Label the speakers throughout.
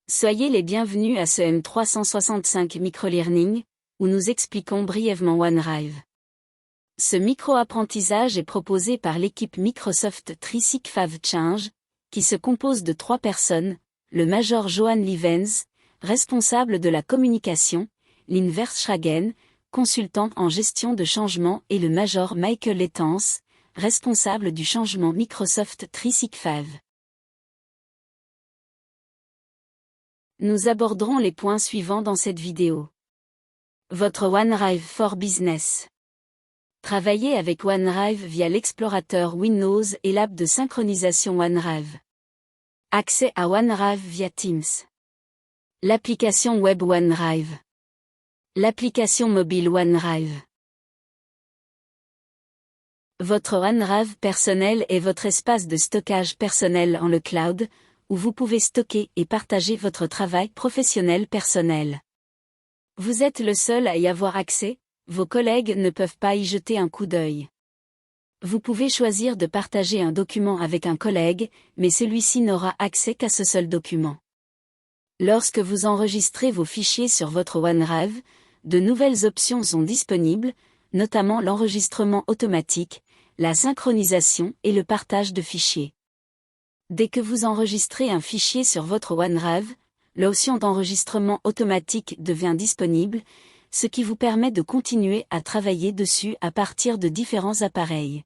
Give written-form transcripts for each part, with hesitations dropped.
Speaker 1: Soyez les bienvenus à ce M365 Microlearning, où nous expliquons brièvement OneDrive. Ce micro-apprentissage est proposé par l'équipe Microsoft 365 Change, qui se compose de 3 personnes, le Major Johan Livens, responsable de la communication, Lynn Verschragen, consultant en gestion de changement et le Major Michael Letens, responsable du changement Microsoft 365. Nous aborderons les points suivants dans cette vidéo. Votre OneDrive for Business. Travaillez avec OneDrive via l'explorateur Windows et l'app de synchronisation OneDrive. Accès à OneDrive via Teams. L'application web OneDrive. L'application mobile OneDrive. Votre OneDrive personnel est votre espace de stockage personnel en le cloud, où vous pouvez stocker et partager votre travail professionnel personnel. Vous êtes le seul à y avoir accès, vos collègues ne peuvent pas y jeter un coup d'œil. Vous pouvez choisir de partager un document avec un collègue, mais celui-ci n'aura accès qu'à ce seul document. Lorsque vous enregistrez vos fichiers sur votre OneDrive, de nouvelles options sont disponibles, notamment l'enregistrement automatique, la synchronisation et le partage de fichiers. Dès que vous enregistrez un fichier sur votre OneDrive, l'option d'enregistrement automatique devient disponible, ce qui vous permet de continuer à travailler dessus à partir de différents appareils.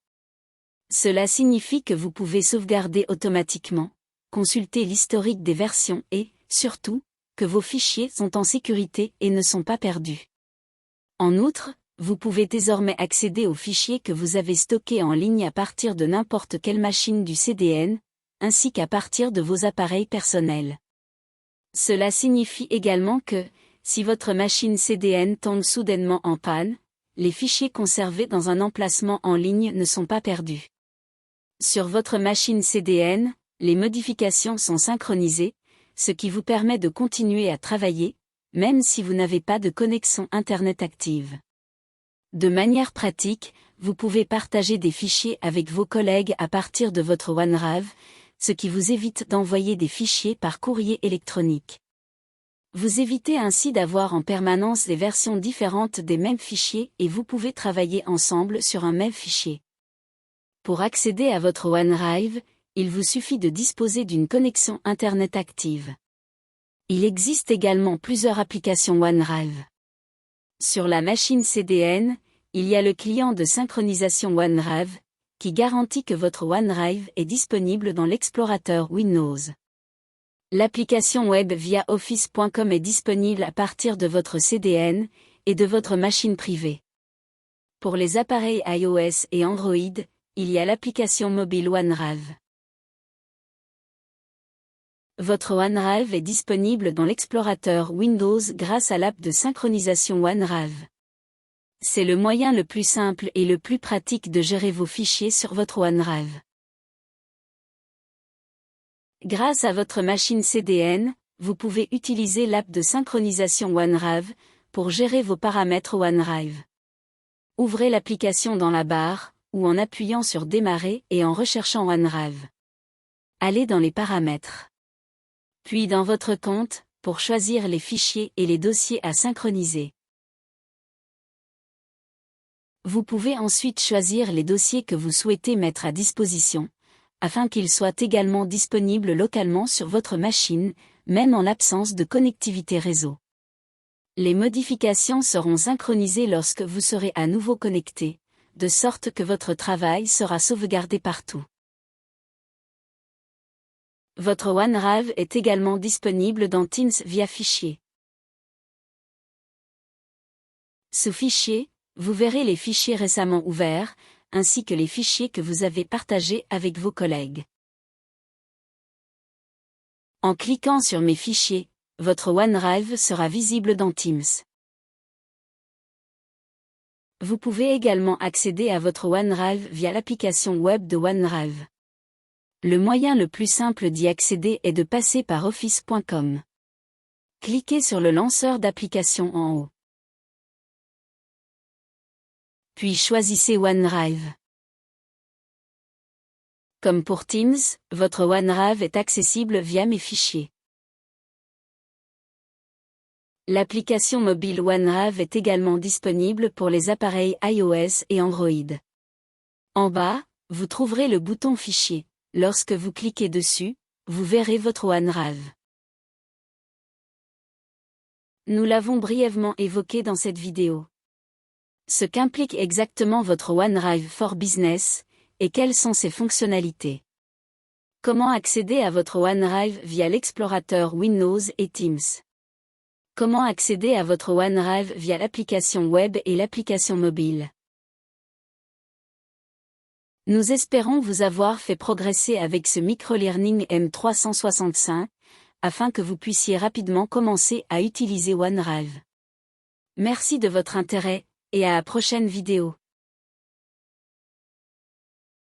Speaker 1: Cela signifie que vous pouvez sauvegarder automatiquement, consulter l'historique des versions et, surtout, que vos fichiers sont en sécurité et ne sont pas perdus. En outre, vous pouvez désormais accéder aux fichiers que vous avez stockés en ligne à partir de n'importe quelle machine du CDN, ainsi qu'à partir de vos appareils personnels. Cela signifie également que, si votre machine CDN tombe soudainement en panne, les fichiers conservés dans un emplacement en ligne ne sont pas perdus. Sur votre machine CDN, les modifications sont synchronisées, ce qui vous permet de continuer à travailler, même si vous n'avez pas de connexion Internet active. De manière pratique, vous pouvez partager des fichiers avec vos collègues à partir de votre OneDrive, ce qui vous évite d'envoyer des fichiers par courrier électronique. Vous évitez ainsi d'avoir en permanence des versions différentes des mêmes fichiers et vous pouvez travailler ensemble sur un même fichier. Pour accéder à votre OneDrive, il vous suffit de disposer d'une connexion Internet active. Il existe également plusieurs applications OneDrive. Sur la machine CDN, il y a le client de synchronisation OneDrive, qui garantit que votre OneDrive est disponible dans l'explorateur Windows. L'application web via office.com est disponible à partir de votre CDN et de votre machine privée. Pour les appareils iOS et Android, il y a l'application mobile OneDrive. Votre OneDrive est disponible dans l'explorateur Windows grâce à l'app de synchronisation OneDrive. C'est le moyen le plus simple et le plus pratique de gérer vos fichiers sur votre OneDrive. Grâce à votre machine CDN, vous pouvez utiliser l'app de synchronisation OneDrive pour gérer vos paramètres OneDrive. Ouvrez l'application dans la barre, ou en appuyant sur Démarrer et en recherchant OneDrive. Allez dans les paramètres. Puis dans votre compte, pour choisir les fichiers et les dossiers à synchroniser. Vous pouvez ensuite choisir les dossiers que vous souhaitez mettre à disposition, afin qu'ils soient également disponibles localement sur votre machine, même en l'absence de connectivité réseau. Les modifications seront synchronisées lorsque vous serez à nouveau connecté, de sorte que votre travail sera sauvegardé partout. Votre OneDrive est également disponible dans Teams via fichier. Sous Fichier, vous verrez les fichiers récemment ouverts, ainsi que les fichiers que vous avez partagés avec vos collègues. En cliquant sur Mes fichiers, votre OneDrive sera visible dans Teams. Vous pouvez également accéder à votre OneDrive via l'application web de OneDrive. Le moyen le plus simple d'y accéder est de passer par office.com. Cliquez sur le lanceur d'applications en haut. Puis choisissez OneDrive. Comme pour Teams, votre OneDrive est accessible via Mes fichiers. L'application mobile OneDrive est également disponible pour les appareils iOS et Android. En bas, vous trouverez le bouton Fichier. Lorsque vous cliquez dessus, vous verrez votre OneDrive. Nous l'avons brièvement évoqué dans cette vidéo. Ce qu'implique exactement votre OneDrive for Business, et quelles sont ses fonctionnalités. Comment accéder à votre OneDrive via l'explorateur Windows et Teams. Comment accéder à votre OneDrive via l'application web et l'application mobile. Nous espérons vous avoir fait progresser avec ce microlearning M365, afin que vous puissiez rapidement commencer à utiliser OneDrive. Merci de votre intérêt, et à la prochaine vidéo.